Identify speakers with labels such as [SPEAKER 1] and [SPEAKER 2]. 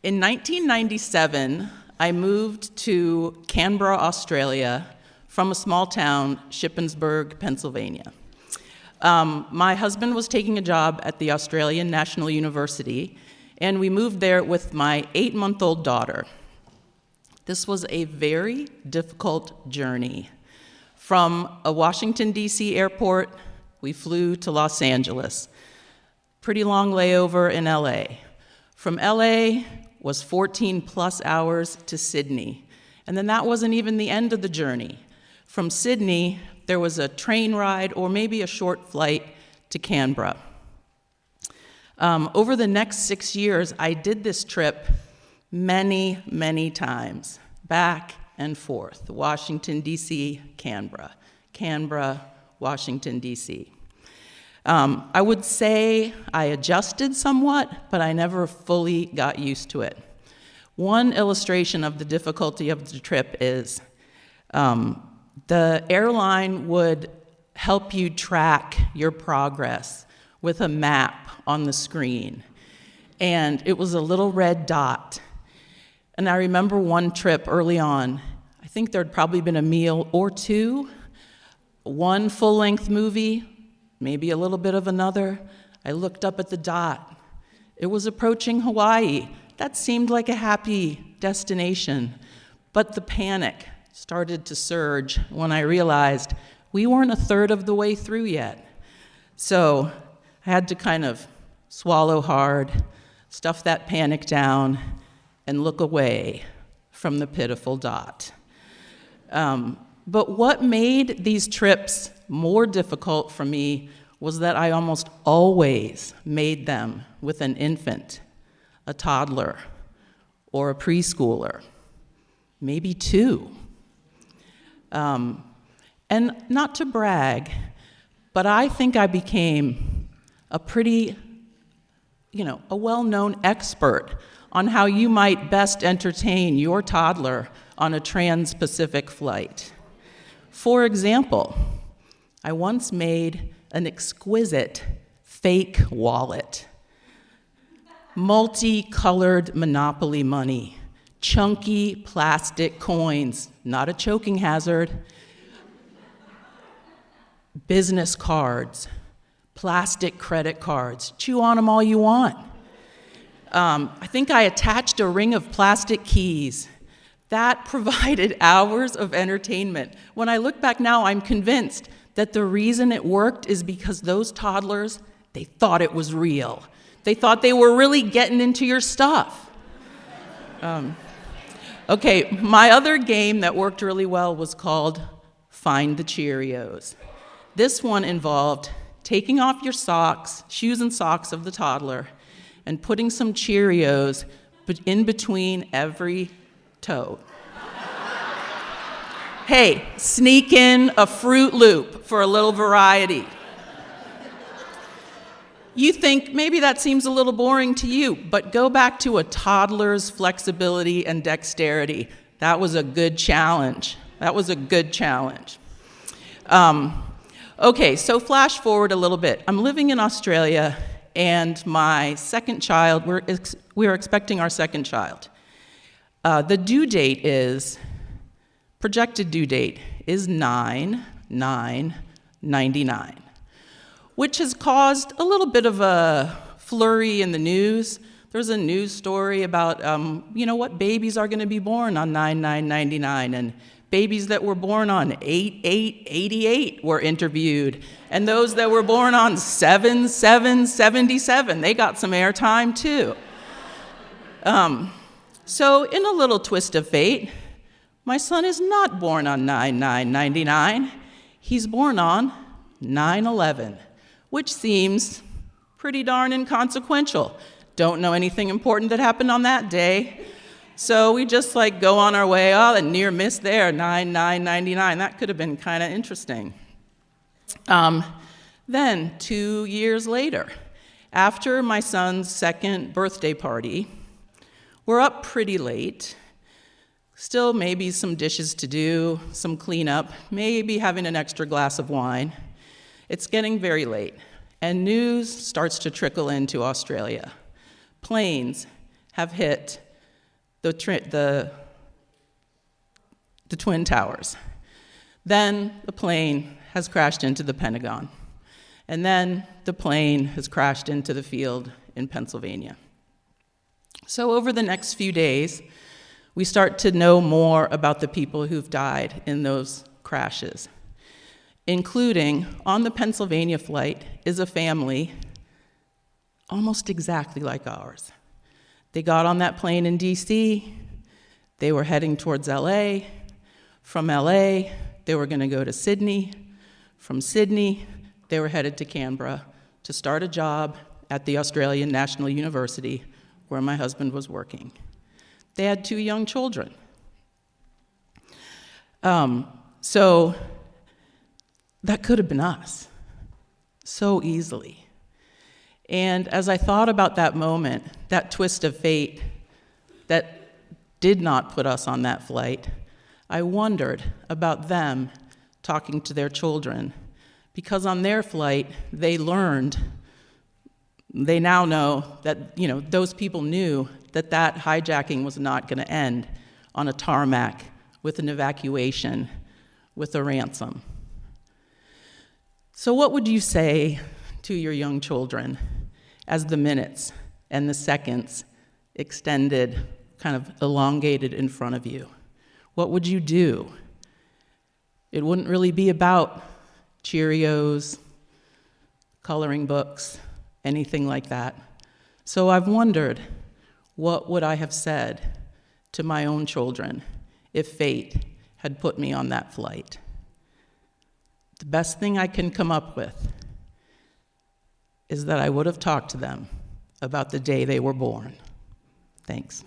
[SPEAKER 1] In 1997, I moved to Canberra, Australia, from a small town, Shippensburg, Pennsylvania. My husband was taking a job at the Australian National University, and we moved there with my 8-month-old daughter. This was a very difficult journey. From a Washington, D.C. airport, we flew to Los Angeles. Pretty long layover in L.A. From L.A. was 14 plus hours to Sydney. And then that wasn't even the end of the journey. From Sydney, there was a train ride or maybe a short flight to Canberra. Over the next 6 years, I did this trip many, many times, back and forth, Washington, D.C., Canberra, Canberra, Washington, D.C. I would say I adjusted somewhat, but I never fully got used to it. One illustration of the difficulty of the trip is the airline would help you track your progress with a map on the screen, and it was a little red dot. And I remember one trip early on, I think there'd probably been a meal or two, one full-length movie, maybe a little bit of another. I looked up at the dot. It was approaching Hawaii. That seemed like a happy destination. But the panic started to surge when I realized we weren't a third of the way through yet. So I had to kind of swallow hard, stuff that panic down, and look away from the pitiful dot. But what made these trips more difficult for me was that I almost always made them with an infant, a toddler, or a preschooler, maybe two. And not to brag, but I think I became a a well-known expert on how you might best entertain your toddler on a trans-Pacific flight. For example, I once made an exquisite fake wallet, multicolored Monopoly money, chunky plastic coins, not a choking hazard, business cards, plastic credit cards. Chew on them all you want. I think I attached a ring of plastic keys. That provided hours of entertainment. When I look back now, I'm convinced that the reason it worked is because those toddlers, they thought it was real. They thought they were really getting into your stuff. Okay, my other game that worked really well was called Find the Cheerios. This one involved taking off your socks, shoes and socks of the toddler, and putting some Cheerios in between every toe. Hey, sneak in a Fruit Loop for a little variety. You think maybe that seems a little boring to you, but go back to a toddler's flexibility and dexterity. That was a good challenge. Okay, so flash forward a little bit. I'm living in Australia, and my second child, we're expecting our second child. The projected due date is 9/9/99, which has caused a little bit of a flurry in the news. There's a news story about, what babies are going to be born on 9/9/99, and babies that were born on 8/8/88 were interviewed, and those that were born on 7/7/77, they got some airtime too. So in a little twist of fate, my son is not born on 9/9/99. He's born on 9/11, which seems pretty darn inconsequential. Don't know anything important that happened on that day. So we just go on our way. Oh, a near miss there, 9/9/99. That could have been kind of interesting. Then 2 years later, after my son's second birthday party, we're up pretty late. Still maybe some dishes to do, some cleanup, maybe having an extra glass of wine. It's getting very late, and news starts to trickle into Australia. Planes have hit the Twin Towers. Then the plane has crashed into the Pentagon. And then the plane has crashed into the field in Pennsylvania. So over the next few days, we start to know more about the people who've died in those crashes, including on the Pennsylvania flight is a family almost exactly like ours. They got on that plane in DC, they were heading towards LA. From LA, they were going to go to Sydney. From Sydney, they were headed to Canberra to start a job at the Australian National University where my husband was working. They had 2 young children. So that could have been us so easily. And as I thought about that moment, that twist of fate that did not put us on that flight, I wondered about them talking to their children, because on their flight, they now know that, those people knew that that hijacking was not going to end on a tarmac with an evacuation, with a ransom. So what would you say to your young children as the minutes and the seconds extended, kind of elongated in front of you? What would you do? It wouldn't really be about Cheerios, coloring books, anything like that. So I've wondered, what would I have said to my own children if fate had put me on that flight? The best thing I can come up with is that I would have talked to them about the day they were born. Thanks.